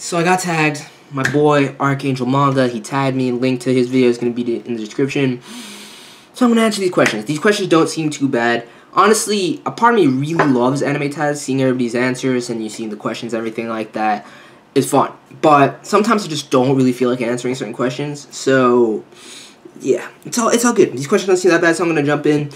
So I got tagged. My boy, ArchAngel Manga, he tagged me. Link to his video is going to be in the description. So I'm going to answer these questions. These questions don't seem too bad. Honestly, a part of me really loves anime tags, seeing everybody's answers and you seeing the questions, everything like that is fun. But sometimes I just don't really feel like answering certain questions. So, yeah, it's all good. These questions don't seem that bad, so I'm going to jump in.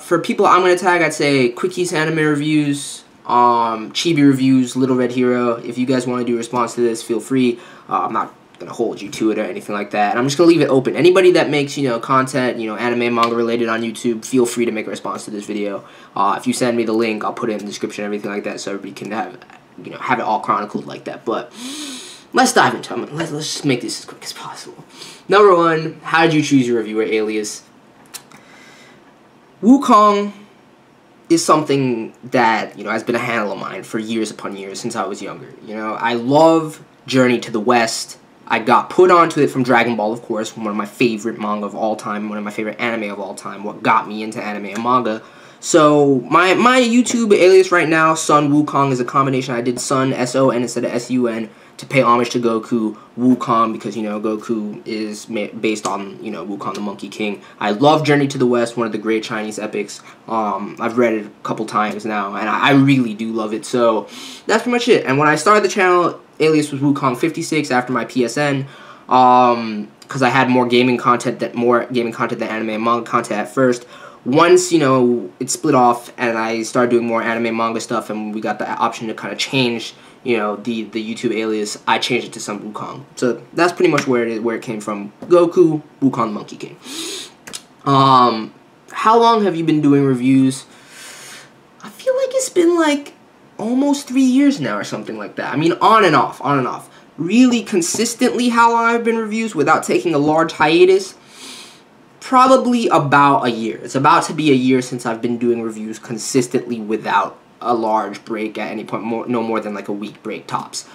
For people I'm going to tag, I'd say Quickies anime reviews, Chibi reviews, Little Red Hero. If you guys want to do a response to this, feel free. I'm not going to hold you to it or anything like that. And I'm just going to leave it open. Anybody that makes, content, anime, manga related on YouTube, feel free to make a response to this video. If you send me the link, I'll put it in the description, everything like that, so everybody can have it all chronicled like that. But let's dive into it. Let's just make this as quick as possible. Number one, how did you choose your reviewer alias? Wukong is something that, has been a handle of mine for years upon years since I was younger. I love Journey to the West. I got put onto it from Dragon Ball, of course, one of my favorite manga of all time, one of my favorite anime of all time, what got me into anime and manga. So, my YouTube alias right now, Sun Wukong, is a combination. I did Sun, S-O-N instead of S-U-N, to pay homage to Goku. Wukong, because, Goku is based on, Wukong the Monkey King. I love Journey to the West, one of the great Chinese epics. I've read it a couple times now, and I really do love it. So, that's pretty much it. And when I started the channel, alias was Wukong56 after my PSN, because I had more gaming content than anime and manga content at first. Once, it split off and I started doing more anime manga stuff and we got the option to kind of change, the YouTube alias, I changed it to Sun Wukong. So that's pretty much where it came from. Goku, Wukong Monkey King. How long have you been doing reviews? I feel like it's been like almost 3 years now or something like that. I mean, on and off. Really consistently how long I've been reviews without taking a large hiatus? Probably about a year. It's about to be a year since I've been doing reviews consistently without a large break at any point, no more than like a week break tops.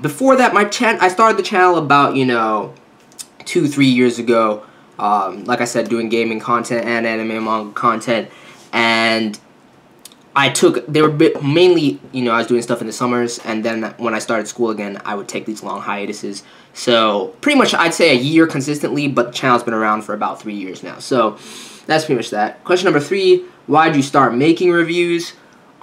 Before that, I started the channel about 2-3 years ago. Like I said, doing gaming content and anime manga content, and they were mainly, I was doing stuff in the summers, and then when I started school again, I would take these long hiatuses. So, pretty much, I'd say a year consistently, but the channel's been around for about 3 years now. So, that's pretty much that. Question number 3, why did you start making reviews?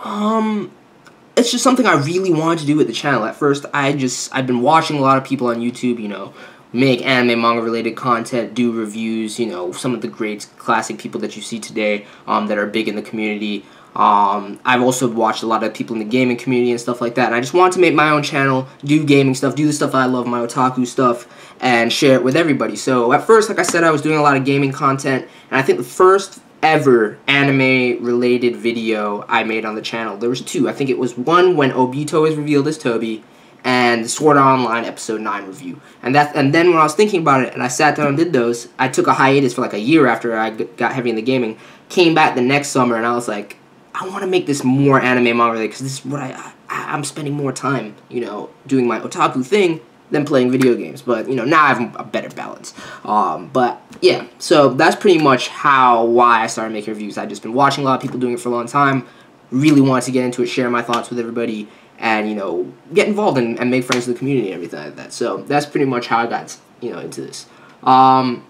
It's just something I really wanted to do with the channel. At first, I've been watching a lot of people on YouTube, make anime, manga-related content, do reviews, some of the great classic people that you see today that are big in the community. I've also watched a lot of people in the gaming community and stuff like that, and I just wanted to make my own channel, do gaming stuff, do the stuff I love, my otaku stuff, and share it with everybody. So, at first, like I said, I was doing a lot of gaming content, and I think the first ever anime-related video I made on the channel, there was 2. I think it was one when Obito is revealed as Toby, and the Sword Art Online Episode 9 review. And then when I was thinking about it, and I sat down and did those, I took a hiatus for like a year after I got heavy into gaming, came back the next summer, and I was like, I want to make this more anime manga related, because this is what I'm spending more time, doing my otaku thing than playing video games. But, now I have a better balance. But, yeah, so that's pretty much why I started making reviews. I've just been watching a lot of people doing it for a long time, really wanted to get into it, share my thoughts with everybody, and, get involved and make friends with the community and everything like that. So that's pretty much how I got, into this. How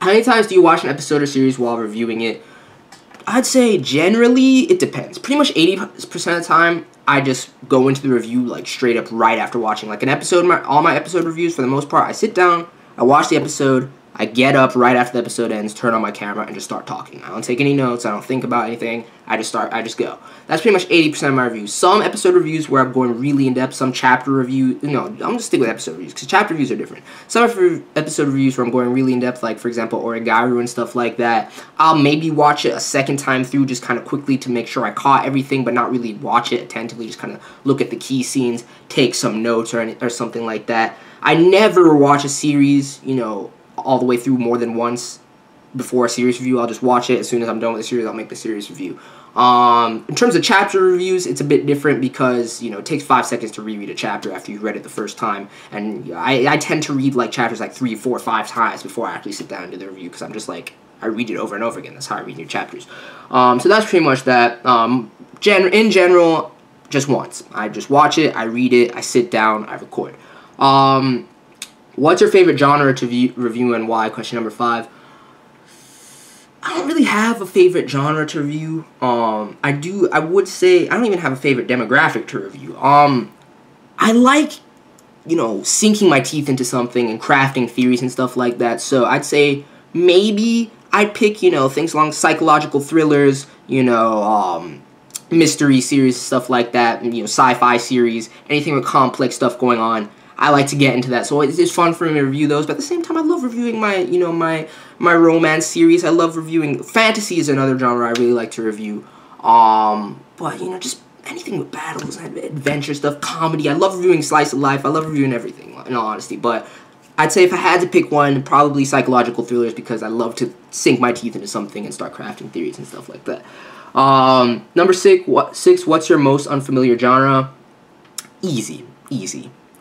many times do you watch an episode or series while reviewing it? I'd say generally it depends. Pretty much 80% of the time, I just go into the review like straight up right after watching like an episode. All my episode reviews, for the most part, I sit down, I watch the episode, I get up right after the episode ends, turn on my camera, and just start talking. I don't take any notes, I don't think about anything, I just go. That's pretty much 80% of my reviews. Some episode reviews where I'm going really in-depth, some chapter reviews, I'm going to stick with episode reviews, because chapter reviews are different. Some episode reviews where I'm going really in-depth, like, for example, Origaru and stuff like that, I'll maybe watch it a second time through, just kind of quickly to make sure I caught everything, but not really watch it attentively, just kind of look at the key scenes, take some notes or something like that. I never watch a series, all the way through more than once before a series review. I'll just watch it. As soon as I'm done with the series, I'll make the series review. In terms of chapter reviews, it's a bit different because, it takes 5 seconds to reread a chapter after you've read it the first time. And I tend to read like chapters like 3, 4, 5 times before I actually sit down and do the review, because I'm just like, I read it over and over again. That's how I read new chapters. So that's pretty much that. In general, just once. I just watch it, I read it, I sit down, I record. What's your favorite genre to review and why? Question number 5. I don't really have a favorite genre to review. I would say I don't even have a favorite demographic to review. I like, you know, sinking my teeth into something and crafting theories and stuff like that. So I'd say maybe I'd pick, you know, things along psychological thrillers, you know, mystery series, stuff like that, you know, sci-fi series, anything with complex stuff going on. I like to get into that, so it's fun for me to review those. But at the same time, I love reviewing my, you know, my romance series. I love reviewing fantasy is another genre I really like to review. But you know, just anything with battles, adventure stuff, comedy. I love reviewing slice of life. I love reviewing everything, in all honesty. But I'd say if I had to pick one, probably psychological thrillers, because I love to sink my teeth into something and start crafting theories and stuff like that. Number 6. What's your most unfamiliar genre? Easy.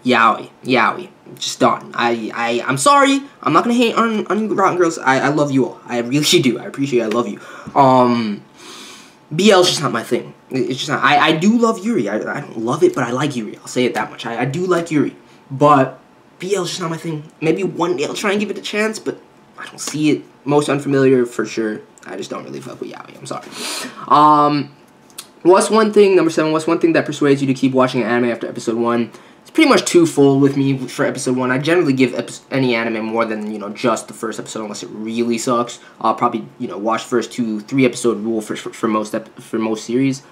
Yaoi. Just done. I'm sorry. I'm not gonna hate on Rotten Girls. I love you all. I really do. I appreciate it. I love you. BL's just not my thing. It's just not. I do love Yuri. I don't love it, but I like Yuri. I'll say it that much. I do like Yuri. But BL's just not my thing. Maybe one day I'll try and give it a chance, but I don't see it. Most unfamiliar for sure. I just don't really fuck with Yaoi. I'm sorry. What's one thing, number 7, what's one thing that persuades you to keep watching an anime after episode 1? It's pretty much twofold with me for episode 1. I generally give any anime more than, you know, just the first episode unless it really sucks. I'll probably, you know, watch the first 2-3 episode rule for most series.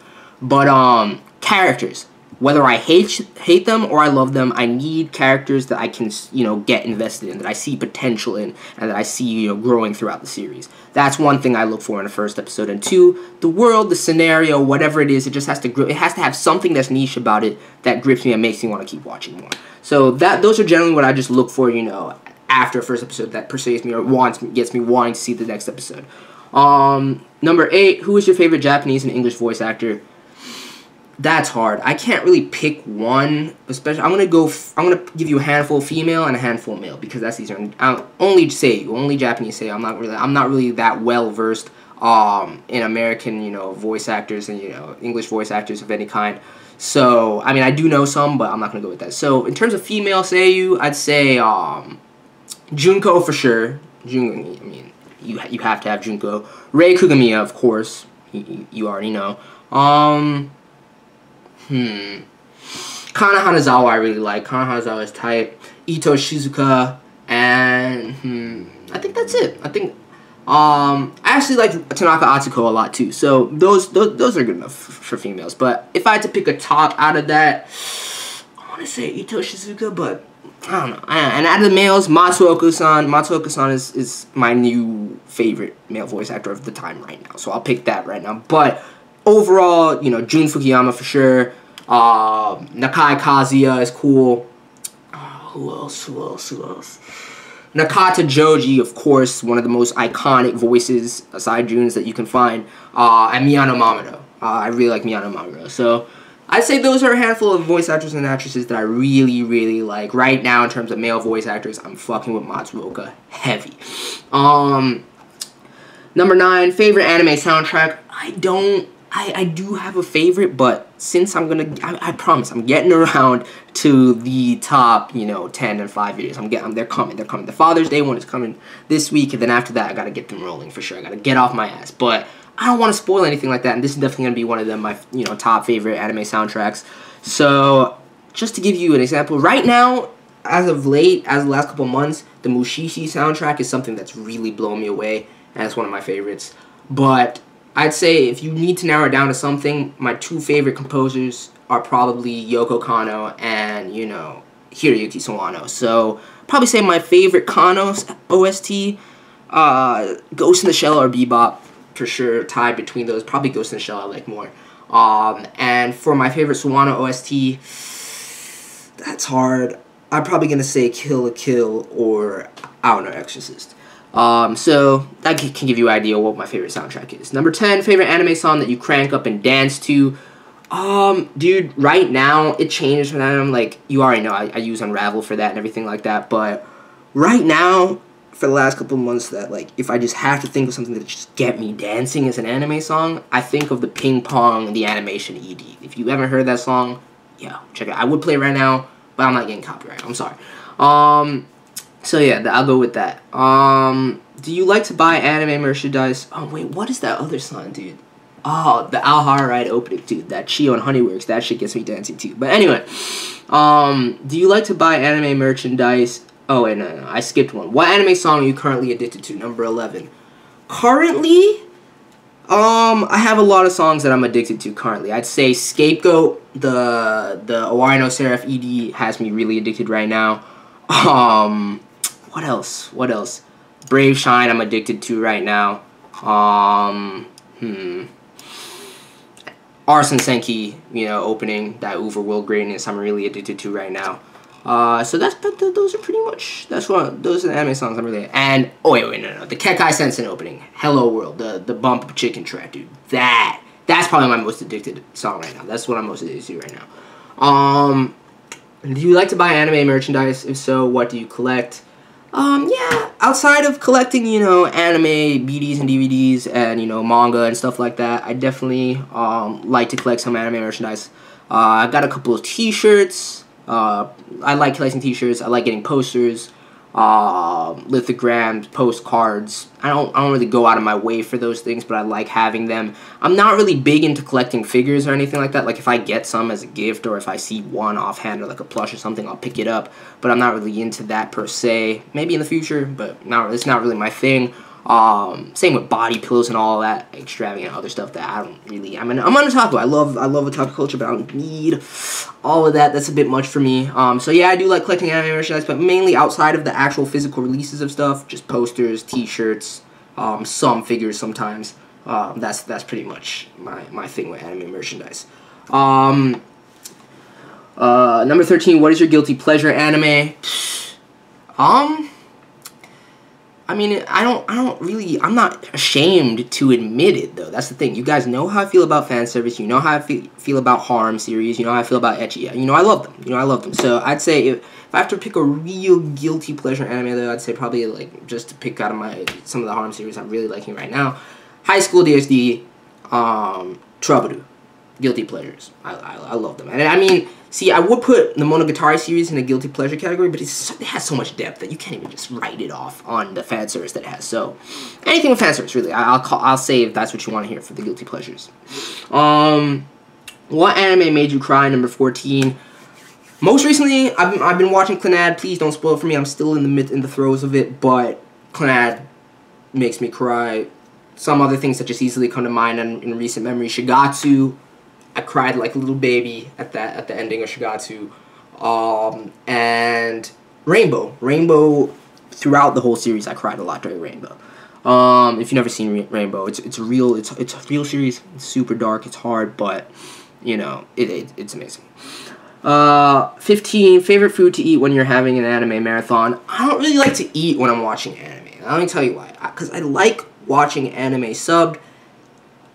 But characters, whether I hate them or I love them, I need characters that I can, you know, get invested in, that I see potential in, and that I see, you know, growing throughout the series. That's one thing I look for in the first episode. And 2, the world, the scenario, whatever it is, it just has to have something that's niche about it that grips me and makes me want to keep watching more. So those are generally what I just look for, you know, after a first episode that persuades me or gets me wanting to see the next episode. Number 8, who is your favorite Japanese and English voice actor? That's hard. I can't really pick one, especially. I'm gonna give you a handful female and a handful male because that's easier. Only Japanese say. I'm not really that well versed in American, you know, voice actors and, you know, English voice actors of any kind. So I mean, I do know some, but I'm not gonna go with that. So in terms of female seiyuu, I'd say Junko for sure. I mean, you have to have Junko. Rei Kugamiya, of course. You already know. Kana Hanazawa I really like. Kana Hanazawa is tight. Ito Shizuka, and I think that's it. I think I actually like Tanaka Atsuko a lot too. So those are good enough for females. But if I had to pick a top out of that, I want to say Ito Shizuka, but I don't know. And out of the males, Matsuoka-san is my new favorite male voice actor of the time right now. So I'll pick that right now. But overall, you know, Jun Fukuyama for sure. Nakai Kazuya is cool. Who else? Nakata Joji, of course, one of the most iconic voices aside Jun's that you can find. And Miyano Mamoru. I really like Miyano Mamoru. So I'd say those are a handful of voice actors and actresses that I really, really like. Right now, in terms of male voice actors, I'm fucking with Matsuoka heavy. Number 9, favorite anime soundtrack. I do have a favorite, but since I promise, I'm getting around to the top, you know, 10 and 5 years. They're coming. The Father's Day one is coming this week, and then after that, I gotta get them rolling for sure. I gotta get off my ass, but I don't want to spoil anything like that, and this is definitely gonna be one of them, my, you know, top favorite anime soundtracks. So, just to give you an example, right now, as of late, as the last couple months, the Mushishi soundtrack is something that's really blown me away, and it's one of my favorites. But I'd say if you need to narrow it down to something, my 2 favorite composers are probably Yoko Kanno and, you know, Hiroyuki Sawano. So, probably say my favorite Kanno's OST, Ghost in the Shell or Bebop, for sure, tied between those. Probably Ghost in the Shell I like more. And for my favorite Sawano OST, that's hard. I'm probably going to say Kill la Kill or, I don't know, Exorcist. So that can give you an idea what my favorite soundtrack is. Number 10, favorite anime song that you crank up and dance to. Dude, right now, it changes when I'm like, you already know, I use Unravel for that and everything like that, but right now, for the last couple of months that, like, if I just have to think of something that just get me dancing as an anime song, I think of the Ping Pong, the animation ED. If you haven't heard that song, yeah, check it out. I would play it right now, but I'm not getting copyright. I'm sorry. So yeah, I'll go with that. Do you like to buy anime merchandise? Oh wait, what is that other song, dude? Oh, the Al Ride opening, dude. That Chio and Honeyworks, that shit gets me dancing too. But anyway, do you like to buy anime merchandise? Oh wait, no, I skipped one. What anime song are you currently addicted to? Number 11. Currently, I have a lot of songs that I'm addicted to currently. I'd say Scapegoat, the Owari no Seraph ED has me really addicted right now. What else? What else? Brave Shine I'm addicted to right now. Arson Senki, you know, opening that Overworld Greatness I'm really addicted to right now. So those are pretty much, those are the anime songs I'm really, and, oh wait, no, the Kekkai Sensen opening, Hello World, the Bump Chicken track, dude, that's probably my most addicted song right now. That's what I'm most addicted to right now. Do you like to buy anime merchandise? If so, what do you collect? Yeah, outside of collecting, you know, anime BDs and DVDs and, you know, manga and stuff like that, I definitely, like to collect some anime merchandise. I got a couple of t-shirts. I like collecting t-shirts. I like getting posters, lithograms, postcards. I don't really go out of my way for those things, but I like having them. I'm not really big into collecting figures or anything like that. Like, if I get some as a gift or if I see one offhand or like a plush or something, I'll pick it up. But I'm not really into that per se. Maybe in the future, but it's not really my thing. Same with body pillows and all that extravagant other stuff that I don't really, I'm an otaku. I love otaku culture, but I don't need all of that. That's a bit much for me. So yeah, I do like collecting anime merchandise, but mainly outside of the actual physical releases of stuff, just posters, t-shirts, some figures sometimes. That's pretty much my thing with anime merchandise. Number 13, what is your guilty pleasure anime? I mean, I'm not ashamed to admit it, though. That's the thing. You guys know how I feel about fan service. You know how I feel about harem series. You know how I feel about ecchi. You know I love them. So I'd say if I have to pick a real guilty pleasure anime, though, I'd say probably, like, just to pick out of some of the harem series I'm really liking right now. High School DxD, Trouble, guilty pleasures. I love them. And I mean, see, I would put the Monogatari series in a guilty pleasure category, but it has so much depth that you can't even just write it off on the fan service that it has. So, anything with fan service, really. I'll say if that's what you want to hear for the guilty pleasures. What anime made you cry? Number 14. Most recently, I've been watching Clannad. Please don't spoil it for me. I'm still in the throes of it, but Clannad makes me cry. Some other things that just easily come to mind in recent memory. Shigatsu. I cried like a little baby at the ending of Shigatsu. And Rainbow, throughout the whole series, I cried a lot during Rainbow. If you've never seen Rainbow, it's a real series. It's super dark, it's hard, but you know, it's amazing. 15, favorite food to eat when you're having an anime marathon. I don't really like to eat when I'm watching anime. Let me tell you why. Because I like watching anime subbed.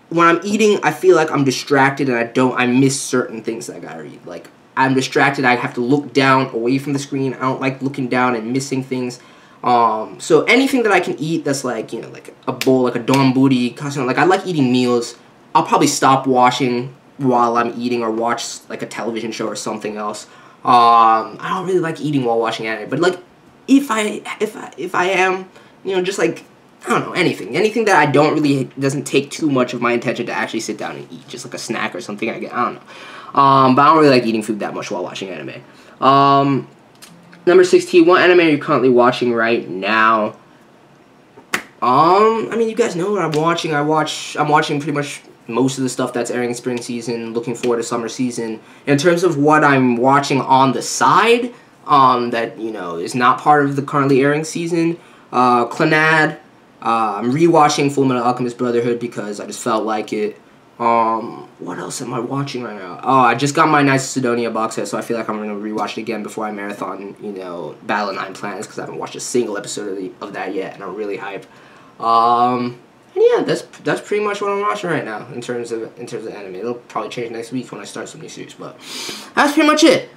When I'm eating, I feel like I'm distracted and I miss certain things that I gotta eat. Like, I'm distracted, I have to look down away from the screen. I don't like looking down and missing things. So anything that I can eat that's like, you know, like a bowl, like a donburi, like I like eating meals. I'll probably stop watching while I'm eating or watch like a television show or something else. I don't really like eating while watching anime, but like if I am, you know, just like, I don't know, anything that I don't really, doesn't take too much of my attention to actually sit down and eat, just like a snack or something I don't know. But I don't really like eating food that much while watching anime. Number 16, what anime are you currently watching right now? I mean, you guys know what I'm watching. I'm watching pretty much most of the stuff that's airing in spring season, looking forward to summer season. In terms of what I'm watching on the side, that, you know, is not part of the currently airing season, Clannad. I'm rewatching Fullmetal Alchemist Brotherhood because I just felt like it. What else am I watching right now? Oh, I just got my Knights of Sidonia box set, so I feel like I'm going to rewatch it again before I marathon, you know, Battle of Nine Planets, because I haven't watched a single episode of that yet, and I'm really hyped. And yeah, that's pretty much what I'm watching right now in terms of anime. It'll probably change next week when I start some new series, but that's pretty much it.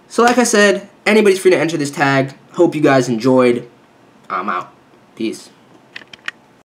So like I said, anybody's free to enter this tag. Hope you guys enjoyed. I'm out. Peace.